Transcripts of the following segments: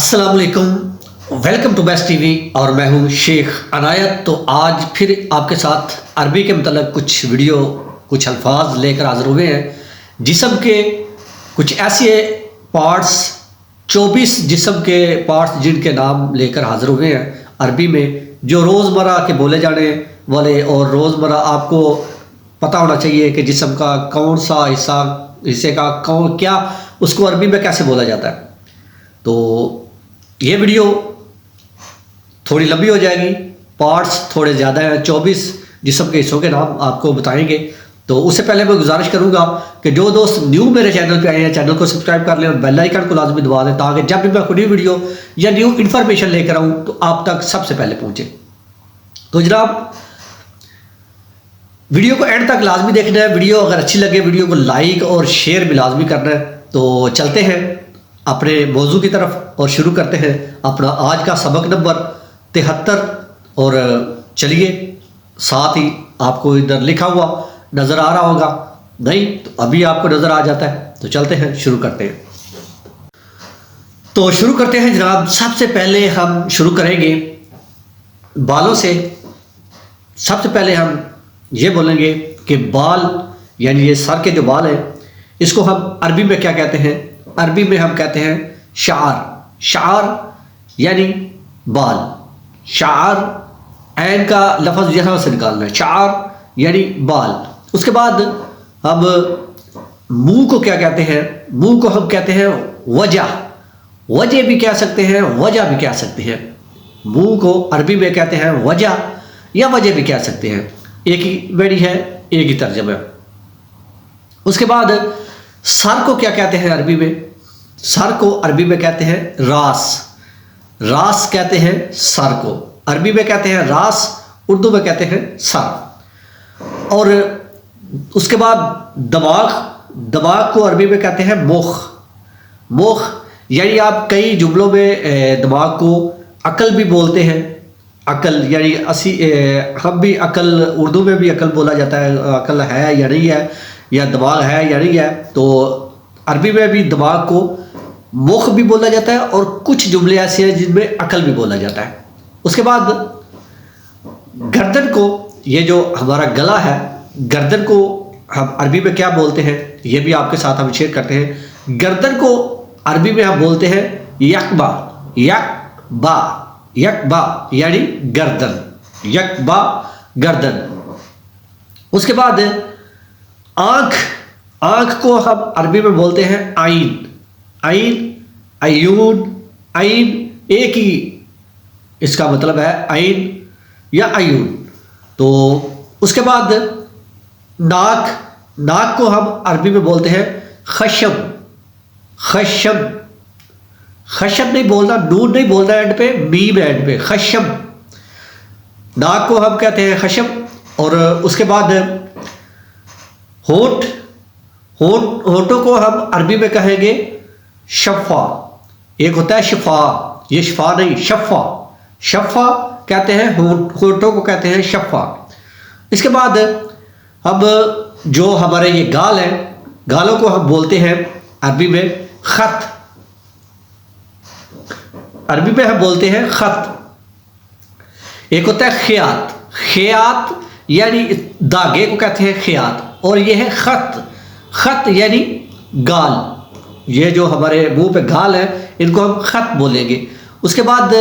अस्सलाम वालेकुम, welcome to best TV और मैं हूं शेख अनायत। तो आज फिर आपके साथ अरबी के मतलब कुछ वीडियो कुछ अल्फाज लेकर हाजिर हुए हैं। जिस्म के कुछ ऐसे पार्ट्स 24 जिस्म के पार्ट्स जिनके नाम लेकर हाजिर हुए हैं अरबी में, जो रोज़मर्रा के बोले जाने वाले और रोज़मर्रा आपको पता होना चाहिए कि जिस्म का कौन सा हिस्से का कौन क्या उसको अरबी में कैसे बोला जाता है। तो ये वीडियो थोड़ी लंबी हो जाएगी, पार्ट्स थोड़े ज़्यादा हैं, 24 जिस्म के हिस्सों के नाम आपको बताएंगे। तो उससे पहले मैं गुजारिश करूंगा कि जो दोस्त न्यू मेरे चैनल पे आए हैं चैनल को सब्सक्राइब कर लें और बेल आइकन को लाजमी दबा दें ताकि जब भी मैं कोई न्यू वीडियो या न्यू इन्फॉर्मेशन लेकर आऊँ तो आप तक सबसे पहले पहुँचे। तो जनाब वीडियो को एंड तक लाजमी देखना है। वीडियो अगर अच्छी लगे वीडियो को लाइक और शेयर भी लाजमी करना है। तो चलते हैं अपने मौजू की तरफ और शुरू करते हैं अपना आज का सबक नंबर 73। और चलिए साथ ही आपको इधर लिखा हुआ नज़र आ रहा होगा, नहीं तो अभी आपको नज़र आ जाता है। तो चलते हैं शुरू करते हैं। तो शुरू करते हैं जनाब। सबसे पहले हम शुरू करेंगे बालों से। सबसे पहले हम ये बोलेंगे कि बाल यानी ये सर के जो बाल हैं इसको हम अरबी में क्या कहते हैं। अरबी में हम कहते हैं शार। शार यानी बाल। शार ऐन का लफ्ज़ यहाँ से निकालना है, शार यानी बाल। उसके बाद हम मुंह को क्या कहते हैं। मुंह को हम कहते हैं वजह। वजह भी कह सकते हैं, वजह भी कह सकते हैं। मुंह को अरबी में कहते हैं वजह या वजह भी कह सकते हैं। एक ही वर्ड है, एक ही तर्जमा। उसके बाद सर को क्या कहते हैं अरबी में। सर को अरबी में कहते हैं रास। रास कहते हैं सर को, अरबी में कहते हैं रास, उर्दू में कहते हैं सर। और उसके बाद दिमाग। दिमाग को अरबी में कहते हैं मुख। मुख यानी आप कई जुमलों में दिमाग को अकल भी बोलते हैं। अकल यानी हम भी अकल, उर्दू में भी अकल बोला जाता है, अकल है या नहीं है, या दिमाग है या नहीं है। तो अरबी में भी दिमाग को मुख भी बोला जाता है और कुछ जुमले ऐसे हैं जिनमें अकल भी बोला जाता है। उसके बाद गर्दन को, ये जो हमारा गला है, गर्दन को हम अरबी में क्या बोलते हैं ये भी आपके साथ हम शेयर करते हैं। गर्दन को अरबी में हम बोलते हैं यकबा। यकबा, यकबा यानी गर्दन, यकबा गर्दन। उसके बाद आँख। आँख को हम अरबी में बोलते हैं आइन। आइन, अयून, आइन एक ही इसका मतलब है, आइन या अयून। तो उसके बाद नाक। नाक को हम अरबी में बोलते हैं खशम। खशम, खशम नहीं बोलना, नून नहीं बोलना एंड पे, मीम एंड पे, खशम। नाक को हम कहते हैं खशम। और उसके बाद होठ। होठों को हम अरबी में कहेंगे शफ़ा। एक होता है शिफा, ये शिफा नहीं, शफ़ा। शफ़ा कहते हैं, होठों को कहते हैं शफ़ा। इसके बाद अब जो हमारे ये गाल हैं, गालों को हम बोलते हैं अरबी में ख़त। अरबी में हम बोलते हैं ख़त। एक होता है ख़ियात। ख़ियात यानी धागे को कहते हैं ख़ियात। और ये है ख़त। ख़त यानी गाल। ये जो हमारे मुंह पे गाल है इनको हम ख़त बोलेंगे। उसके बाद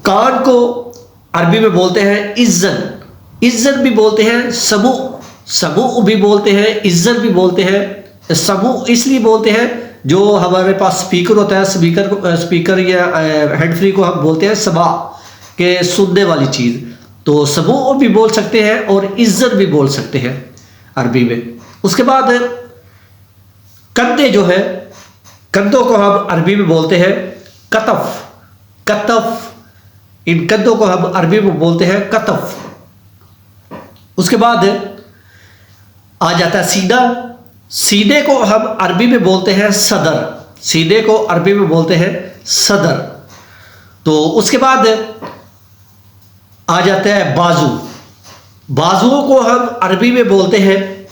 कान को अरबी में बोलते हैं इज़्ज़न। इज़्ज़न भी बोलते हैं समू। समू भी बोलते हैं, इज़्ज़न भी बोलते हैं। समू इसलिए बोलते हैं जो हमारे पास स्पीकर होता है, स्पीकर या हेड फ्री को हम बोलते हैं समा के सुनने वाली चीज़। तो समू भी बोल सकते हैं और इज़्ज़न भी बोल सकते हैं अरबी में। उसके बाद कंधे जो है, कंधों को हम अरबी में बोलते हैं कतफ। कतफ, इन कंधों को हम अरबी में बोलते हैं कतफ। उसके बाद आ जाता है सीना। सीने को हम अरबी में बोलते हैं सदर। सीने को अरबी में बोलते हैं सदर। तो उसके बाद आ जाता है बाजू। बाजुओं को हम अरबी में बोलते हैं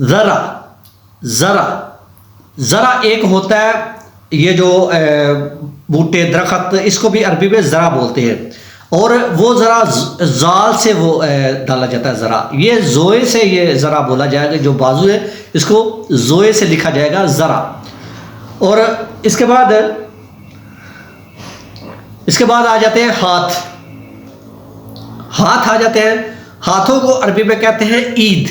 ज़रा। ज़रा, ज़रा एक होता है ये जो बूटे दरख्त, इसको भी अरबी में ज़रा बोलते हैं। और वो ज़रा जाल से वो डाला जाता है ज़रा, ये जोए से ये ज़रा बोला जाएगा, जो बाजू है इसको जोए से लिखा जाएगा ज़रा। और इसके बाद आ जाते हैं हाथ। हाथ आ जाते हैं, हाथों को अरबी में कहते हैं ईद।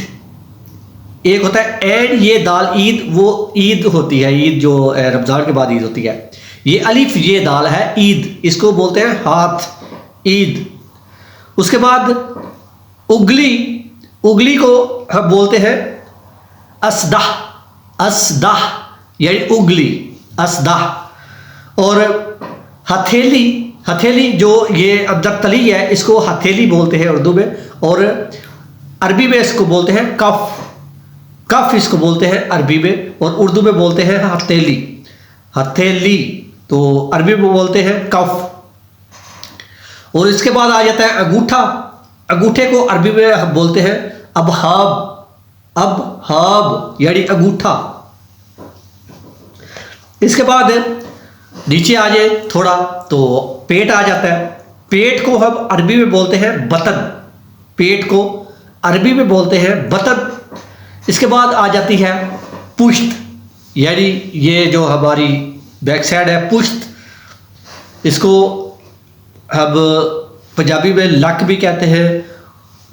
एक होता है एंड, ये दाल ईद, वो ईद होती है, ईद जो रमज़ान के बाद ईद होती है। ये अलिफ ये दाल है ईद, इसको बोलते हैं हाथ, ईद। उसके बाद उंगली, उंगली को हम बोलते हैं असदाह, असदाह यानी उंगली, असदाह। और हथेली, हथेली जो ये अंदर तली है इसको हथेली बोलते हैं उर्दू में, और अरबी में इसको बोलते हैं कफ, कफ इसको बोलते हैं अरबी में, और उर्दू में बोलते हैं हथेली, हथेली तो अरबी में बोलते हैं कफ। और इसके बाद आ जाता है अंगूठा। अंगूठे को अरबी में हम बोलते हैं अबहाब, अबहाब यानी अंगूठा। इसके बाद नीचे आ जाए थोड़ा तो पेट आ जाता है। पेट को हम अरबी में बोलते हैं बतन, पेट को अरबी में बोलते हैं बतन। इसके बाद आ जाती है पुश्त, यानी ये जो हमारी बैक साइड है पुश्त, इसको हम पंजाबी में लक भी कहते हैं,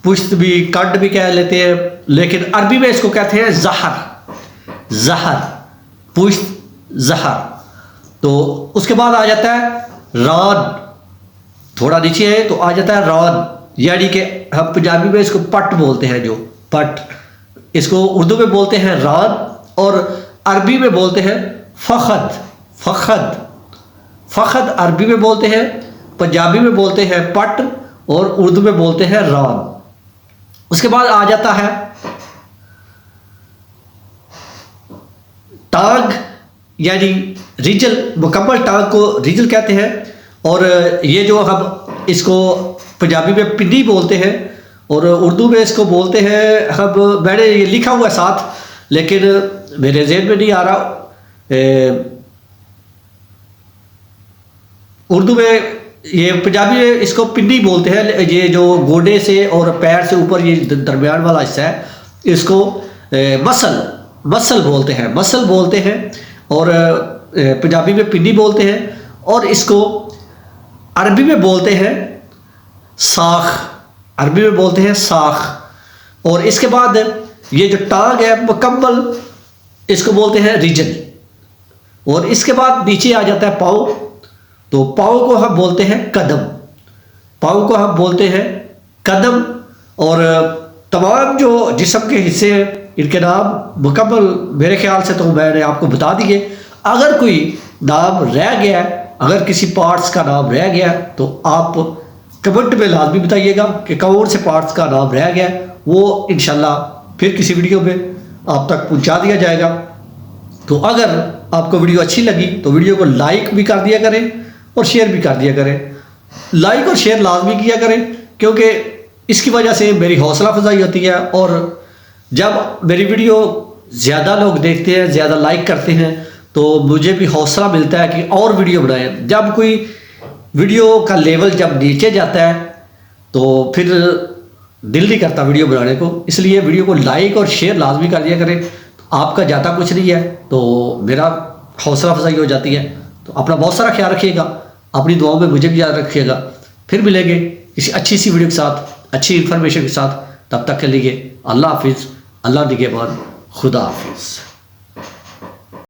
पुश्त भी, कंड भी कह लेते हैं, लेकिन अरबी में इसको कहते हैं जहर, जहर, पुश्त जहर। तो उसके बाद आ जाता है रान, थोड़ा नीचे है तो आ जाता है रान, यानी कि हम पंजाबी में इसको पट बोलते हैं, जो पट, इसको उर्दू में बोलते हैं रान, और अरबी में बोलते हैं फ़खद, फ़खद, फ़खद अरबी में बोलते हैं, पंजाबी में बोलते हैं पट, और उर्दू में बोलते हैं रान। उसके बाद आ जाता है टांग, यानी रिजल, मुकम्मल टांग को रिजल कहते हैं। और ये जो हम इसको पंजाबी में पिंडी बोलते हैं, और उर्दू में इसको बोलते हैं हम, मैंने ये लिखा हुआ है साथ, लेकिन मेरे ज़हन में नहीं आ रहा। उर्दू में, ये पंजाबी में इसको पिंडी बोलते हैं, ये जो गोडे से और पैर से ऊपर ये दरमियान वाला हिस्सा है, इसको मसल, मसल बोलते हैं, मसल बोलते हैं, और पंजाबी में पिंडी बोलते हैं। और इसको अरबी में बोलते हैं साख, अरबी में बोलते हैं साख। और इसके बाद ये जो टांग है मुकम्मल, इसको बोलते हैं रिजल। और इसके बाद नीचे आ जाता है पाँव, तो पाँव को हम बोलते हैं कदम, पाँव को हम बोलते हैं कदम। और तमाम जो जिस्म के हिस्से हैं इनके नाम मुकम्मल मेरे ख्याल से तो मैंने आपको बता दिए। अगर कोई नाम रह गया, अगर किसी पार्ट्स का नाम रह गया तो आप कमेंट में लाजमी बताइएगा कि कौन से पार्ट्स का नाम रह गया, वो इंशाल्लाह फिर किसी वीडियो में आप तक पहुंचा दिया जाएगा। तो अगर आपको वीडियो अच्छी लगी तो वीडियो को लाइक भी कर दिया करें और शेयर भी कर दिया करें। लाइक और शेयर लाजमी किया करें, क्योंकि इसकी वजह से मेरी हौसला अफजाई होती है, और जब मेरी वीडियो ज़्यादा लोग देखते हैं, ज़्यादा लाइक करते हैं, तो मुझे भी हौसला मिलता है कि और वीडियो बनाएं। जब कोई वीडियो का लेवल जब नीचे जाता है तो फिर दिल नहीं करता वीडियो बनाने को, इसलिए वीडियो को लाइक और शेयर लाजमी कर दिया करें। आपका ज़्यादा कुछ नहीं है तो मेरा हौसला अफजाई हो जाती है। तो अपना बहुत सारा ख्याल रखिएगा, अपनी दुआओं में मुझे भी याद रखिएगा। फिर मिलेंगे किसी अच्छी सी वीडियो के साथ, अच्छी इन्फॉर्मेशन के साथ। तब तक के लिए अल्लाह हाफिज़, अल्लाह निगहबान, खुदा हाफिज़।